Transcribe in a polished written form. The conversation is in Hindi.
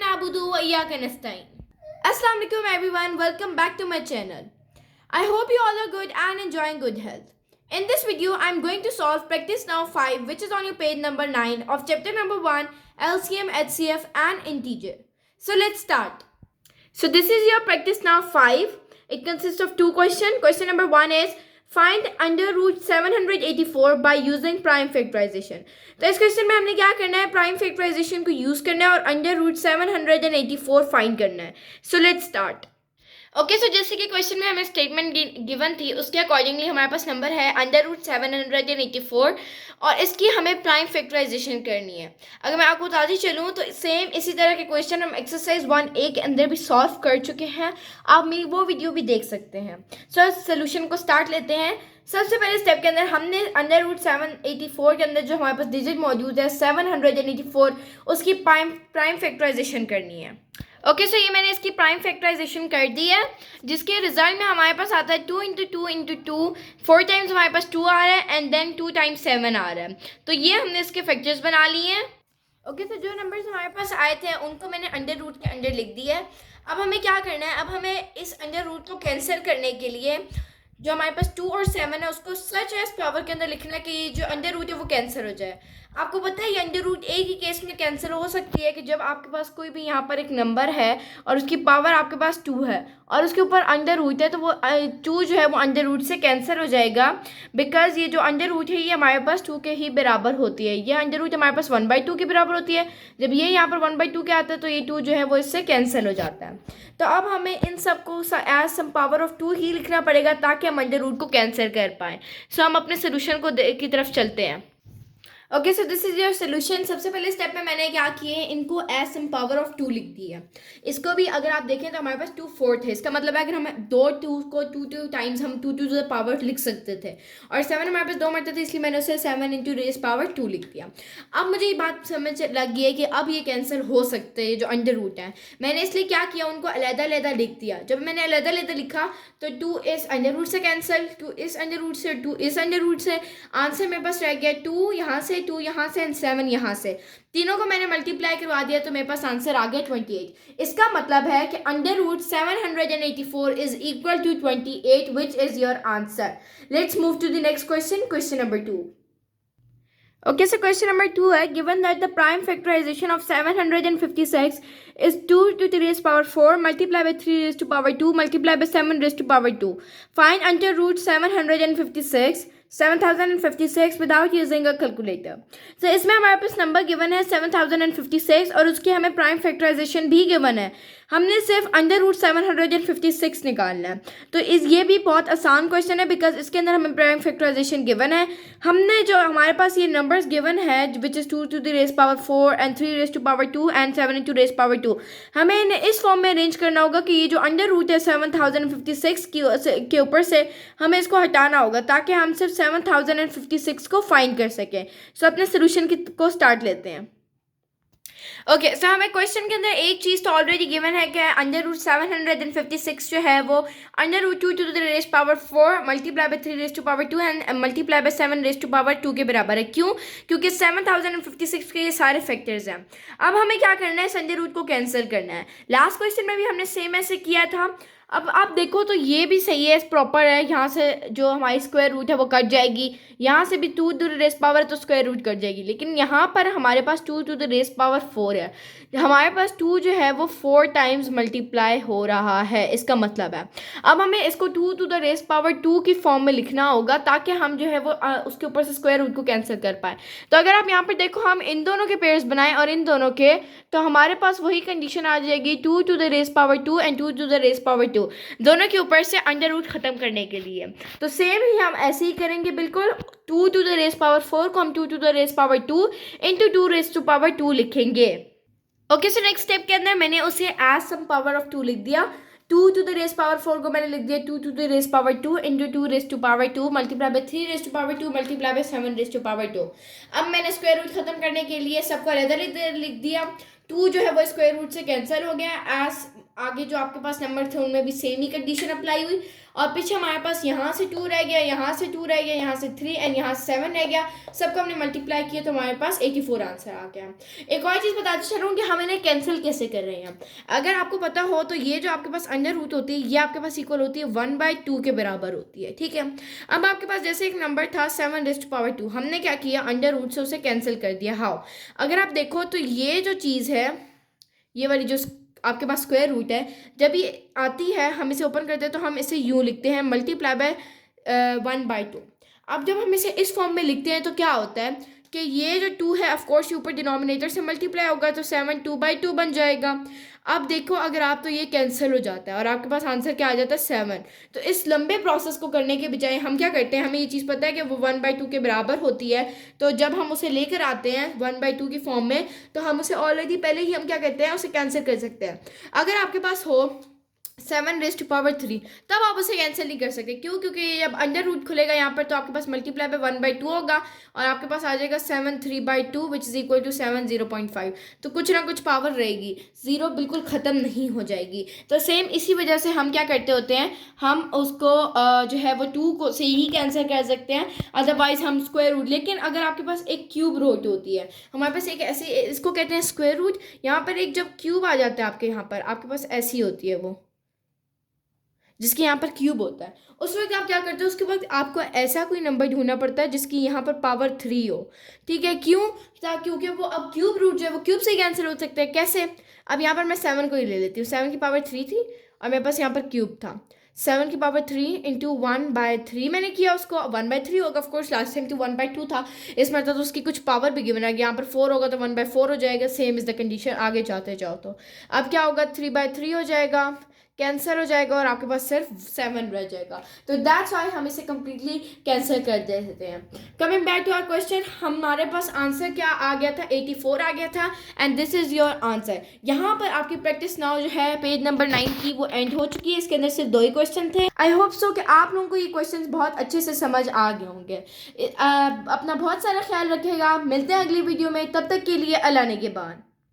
na'budu wa iyyaka nasta'in. Assalamu alaikum everyone, welcome back to my channel. I hope you all are good and enjoying good health. In this video, I'm going to solve practice now 5, which is on your page number 9 of chapter number 1, LCM, HCF and integer. So let's start. So this is your practice now 5. It consists of two questions. Question number 1 is find under root 784 by using prime factorization. तो इस क्वेश्चन में हमने क्या करना है, प्राइम फैक्टराइजेशन को यूज करना है और अंडर रूट 784 फाइंड करना है. So let's start. ओके, सो जैसे कि क्वेश्चन में हमें स्टेटमेंट गिवन थी उसके अकॉर्डिंगली हमारे पास नंबर है अंडर रूट 784 और इसकी हमें प्राइम फैक्टराइजेशन करनी है. अगर मैं आपको बताती चलूँ तो सेम इसी तरह के क्वेश्चन हम एक्सरसाइज 1A के अंदर भी सॉल्व कर चुके हैं. आप मेरी वो वीडियो भी देख सकते हैं. सो सोल्यूशन को स्टार्ट लेते हैं. सबसे पहले स्टेप के अंदर हमने अंडर रूट 784 के अंदर जो हमारे पास डिजिट मौजूद है 784 उसकी प्राइम फैक्टराइजेशन करनी है. ओके, सो ये मैंने इसकी प्राइम फैक्टराइजेशन कर दी है जिसके रिजल्ट में हमारे पास आता है 2 × 2 × 2 4 टाइम्स हमारे पास 2 आ रहा है एंड देन 2 टाइम्स 7 आ रहा है. तो ये हमने इसके फैक्टर्स बना लिए हैं. ओके, तो जो नंबर्स हमारे पास आए थे उनको मैंने अंडर रूट के अंदर लिख दिया है. अब हमें क्या करना है, अब हमें इस अंडर रूट को कैंसिल करने के लिए जो हमारे पास 2 और 7 है उसको सच एज पावर के अंदर लिखना है कि ये जो अंडर रूट है वो कैंसिल हो जाए. आपको पता है ये अंडर रूट एक ही केस में कैंसिल हो सकती है कि जब आपके पास कोई भी यहाँ पर एक नंबर है और उसकी पावर आपके पास 2 है और उसके ऊपर अंडर रूट है तो वो 2 जो है वो अंडर रूट से कैंसिल हो जाएगा बिकॉज ये जो अंडर रूट है ये हमारे पास 2 के ही बराबर होती है. ये अंडर रूट हमारे पास 1/2 के बराबर होती है. जब ये यहाँ पर 1/2 के आता है तो ये 2 जो है वो इससे कैंसिल हो जाता है. तो अब हमें इन सबको एज सम पावर ऑफ 2 ही लिखना पड़ेगा ताकि हम अंडर रूट को कैंसिल कर पाएँ. सो हम अपने सोल्यूशन को की तरफ चलते हैं. Okay, so this is your solution. सबसे पहले स्टेप में मैंने क्या किए, इनको एज सम पावर ऑफ 2 लिख दी है. इसको भी अगर आप देखें तो हमारे पास 2/4 है. इसका मतलब है अगर हम 2 को 2 टाइम्स हम 2 टू द पावर लिख सकते थे और 7 हमारे पास 2 मरते थे इसलिए मैंने उसे 7 × रेज पावर 2 लिख दिया. अब मुझे ये बात समझ लग गई है कि अब ये कैंसिल हो सकते हैं जो अंडर रूट है. मैंने इसलिए क्या किया, उनको अलग-अलग लिख दिया. जब मैंने अलग-अलग लिखा तो 2 इस अंडर रूट से कैंसिल, 2 इस अंडर रूट से, 2 इस अंडर रूट से. आंसर मेरे पास रह गया 2 यहाँ से, 2 यहाँ से एंड 7 यहाँ से. तीनों को मैंने मल्टीप्लाई करवा दिया तो मेरे पास आंसर आ गया 28. इसका मतलब है कि under root 784 is equal to 28 which is your answer. Let's move to the next question, question number 2. Okay, so question number 2 है given that the prime factorization of 756 is 2 to the raised power 4 multiplied by 3 raised to power 2 multiplied by 7 raised to power 2. Find under root 7056 without using a calculator. So इसमें हमारे पास नंबर गिवन है 7056 और उसकी हमें प्राइम फैक्टराइजेशन भी गिवन है. हमने सिर्फ अंडर रूट 756 निकालना है. तो ये भी बहुत आसान क्वेश्चन है बिकॉज इसके अंदर हमें प्राइम फैक्टराइजेशन गिवन है. हमने जो हमारे पास ये नंबर्स गिवन है which is 2 to the raised power 4 and 3 raised to power 2 and 7 into raised power 2. हमें इन्हें इस फॉर्म में अरेंज करना होगा कि ये जो अंडर रूट है 7056 के ऊपर से हमें इसको हटाना होगा ताकि हम सिर्फ 7056 को फाइंड कर सकें. सो अपने सोल्यूशन को स्टार्ट लेते हैं. ओके, सो हमें क्वेश्चन के अंदर एक चीज़ तो ऑलरेडी गिवन है कि अंडर रूट 756 जो है वो under root 2 to the raised power 4 multiply by 3 raised to power 2 and multiply by 7 raised to power 2 के बराबर है. क्यों? क्योंकि 7056 के ये सारे फैक्टर्स हैं. अब हमें क्या करना है, इस अंडर रूट को कैंसिल करना है. लास्ट क्वेश्चन में भी हमने सेम ऐसे किया था. अब आप देखो तो ये भी सही है, प्रॉपर है. यहाँ से जो हमारी स्क्वायर रूट है वो कट जाएगी, यहाँ से भी 2 to the raised पावर तो स्क्वायर रूट कट जाएगी. लेकिन यहाँ पर हमारे पास 2 to the raised पावर 4 है. हमारे पास 2 जो है वो 4 टाइम्स मल्टीप्लाई हो रहा है. इसका मतलब है अब हमें इसको 2 to the raised पावर 2 की फॉर्म में लिखना होगा ताकि हम जो है वो उसके ऊपर से स्क्वायर रूट को कैंसिल कर पाए. तो अगर आप यहाँ पर देखो हम इन दोनों के पेयर्स बनाएं और इन दोनों के, तो हमारे पास वही कंडीशन आ जाएगी 2 to the raised power 2 and 2 to the raised power 2 दोनों के ऊपर से अंडर रूट खत्म करने के लिए. तो सेम ही हम ऐसे ही करेंगे बिल्कुल. 2 to the raised पावर 4 को हम 2 to the raised power 2 into 2 raised to power 2 लिखेंगे. ओके, सो नेक्स्ट स्टेप के अंदर मैंने उसे एज सम पावर ऑफ 2 लिख दिया. 2 to the raised पावर 4 को मैंने लिख दिया 2 to the raised power 2 into 2 raised to power 2 multiply by 3 raised to power 2 multiply by 7 raised to power 2. अब मैंने स्क्वायर रूट खत्म करने के लिए सबको अलग-अलग लिख दिया. 2 जो है वो स्क्वायर रूट से कैंसिल हो गया. एज आगे जो आपके पास नंबर थे उनमें भी सेम ही कंडीशन अप्लाई हुई, और पीछे हमारे पास यहाँ से 2 रह गया, यहाँ से 2 रह गया, यहाँ से 3 एंड यहाँ से 7 रह गया। सबको हमने मल्टीप्लाई किया तो हमारे पास 84 आंसर आ गया। एक और चीज़ बताते चलूँ कि हम इन्हें कैंसिल कैसे कर रहे हैं। अगर आपको पता हो तो ये जो आपके पास अंडर रूट होती है ये आपके पास इक्वल होती है 1/2 के बराबर होती है, ठीक है। अब आपके पास जैसे एक नंबर था 7⁻², हमने क्या किया, अंडर रूट से उसे कैंसिल कर दिया। हाउ, अगर आप देखो तो ये जो चीज़ है, ये वाली जो आपके पास स्क्वायर रूट है, जब ये आती है हम इसे ओपन करते हैं तो हम इसे यूँ लिखते हैं, मल्टीप्लाई बाय 1/2। अब जब हम इसे इस फॉर्म में लिखते हैं तो क्या होता है कि ये जो 2 है ऑफकोर्स ऊपर डिनोमिनेटर से मल्टीप्लाई होगा तो 7 2/2 बन जाएगा। अब देखो अगर आप तो ये कैंसिल हो जाता है और आपके पास आंसर क्या आ जाता है 7। तो इस लंबे प्रोसेस को करने के बजाय हम क्या करते हैं, हमें ये चीज़ पता है कि वो 1/2 के बराबर होती है, तो जब हम उसे लेकर आते हैं 1/2 की फॉर्म में तो हम उसे ऑलरेडी पहले ही हम क्या करते हैं, उसे कैंसिल कर सकते हैं। अगर आपके पास हो 7⁻³ तब आप उसे कैंसिल नहीं कर सकते, क्यों, क्योंकि जब अंडर रूट खुलेगा यहाँ पर तो आपके पास मल्टीप्लाई बाय 1/2 होगा और आपके पास आ जाएगा 7 3/2 विच इज़ इक्वल टू 7 0.5। तो कुछ ना कुछ पावर रहेगी, ज़ीरो बिल्कुल ख़त्म नहीं हो जाएगी। तो सेम इसी वजह से हम क्या करते होते हैं, हम उसको जो है वो 2 को से ही कैंसिल कर सकते हैं, अदरवाइज हम स्क्वायर रूट। लेकिन अगर आपके पास एक क्यूब रूट होती है, हमारे पास एक ऐसी, इसको कहते हैं स्क्वायर रूट, यहाँ पर एक जब क्यूब आ जाता है आपके यहाँ पर, आपके पास ऐसी होती है वो जिसके यहाँ पर क्यूब होता है, उस वक्त आप क्या करते हो, उसके वक्त आपको ऐसा कोई नंबर ढूंढना पड़ता है जिसकी यहाँ पर पावर 3 हो, ठीक है। क्यों, क्योंकि वो अब क्यूब रूट जो है वो क्यूब से ही कैंसिल हो सकते हैं। कैसे, अब यहाँ पर मैं 7 को ही ले लेती हूँ, 7 की पावर 3 थी और मेरे पास यहाँ पर क्यूब था, 7 की पावर 3 इंटू 1/3 मैंने किया, उसको 1/3 होगा ऑफकोर्स, लास्ट टाइम तो 1/2 था, इस मतलब तो उसकी कुछ पावर भी गिवन है, यहाँ पर 4 होगा तो 1/4 हो जाएगा, सेम इज़ द कंडीशन, आगे जाते जाओ तो अब क्या होगा, 3/3 हो जाएगा, कैंसिल हो जाएगा और आपके पास सिर्फ 7 रह जाएगा। तो दैट्स वाई हम इसे कम्प्लीटली कैंसिल कर देते हैं। Coming back to our question, हमारे पास आंसर क्या आ गया था, 84 आ गया था and this is your answer. यहाँ पर आपकी प्रैक्टिस नाउ जो है पेज नंबर 9 की वो एंड हो चुकी है। इसके अंदर सिर्फ 2 ही क्वेश्चन थे। आई होप सो कि आप लोगों को ये क्वेश्चन बहुत अच्छे से समझ आ गए होंगे। अपना बहुत सारा ख्याल रखेगा, मिलते हैं अगली वीडियो में, तब तक के लिए अल्लाह ने के बाद।